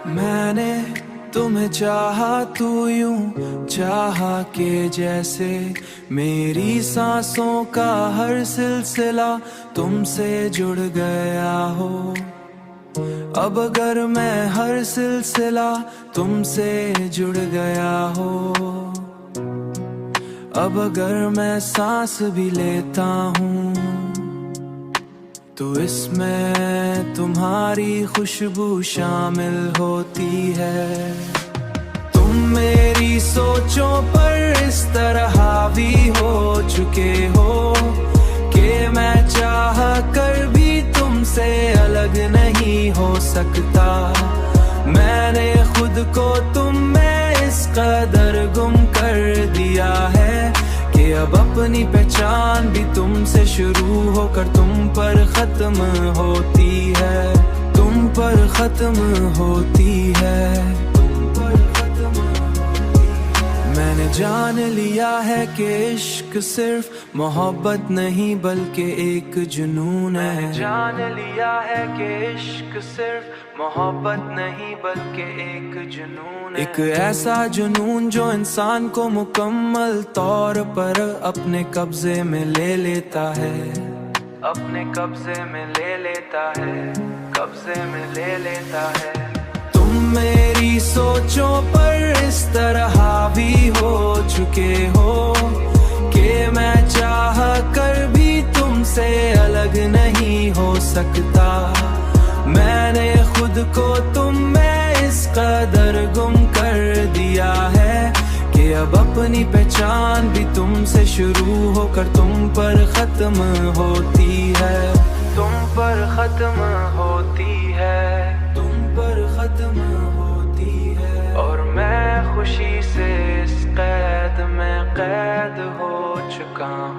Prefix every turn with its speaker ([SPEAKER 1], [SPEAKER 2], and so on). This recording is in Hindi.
[SPEAKER 1] मैंने तुम्हें चाहा तू यूं चाहा के जैसे मेरी सांसों का हर सिलसिला तुमसे जुड़ गया हो। अब अगर मैं हर सिलसिला तुमसे जुड़ गया हो, अब अगर मैं सांस भी लेता हूँ तो इसमें तुम्हारी खुशबू शामिल होती है। तुम मेरी सोचों पर इस तरह हावी हो चुके हो कि मैं चाह कर भी तुमसे अलग नहीं हो सकता। मैंने खुद को तुम में इस कदर गुम कर दिया है कि अब अपनी पहचान भी तुमसे शुरू होकर तुम पर खत्म होती है, तुम पर खत्म होती है, तुम पर खत्म होती है। मैंने जान लिया है कि इश्क सिर्फ मोहब्बत नहीं बल्कि एक जुनून है। मैंने जान लिया है कि इश्क सिर्फ मोहब्बत नहीं बल्कि एक जुनून है। एक ऐसा जुनून जो इंसान को मुकम्मल तौर पर अपने कब्जे में ले लेता है, अपने कब्जे में ले लेता है, कब्जे में ले लेता है। तुम मेरी सोचों पर इस तरह हावी हो चुके हो कि मैं चाह कर भी तुमसे अलग नहीं हो सकता। मैंने खुद को तुम में इस कदर गुम कर दिया है कि अब अपनी पहचान भी तुमसे शुरू होकर तुम पर खत्म होती है, तुम पर खत्म होती है, तुम पर खत्म होती है। और मैं खुशी से इस कैद में कैद हो चुका हूँ।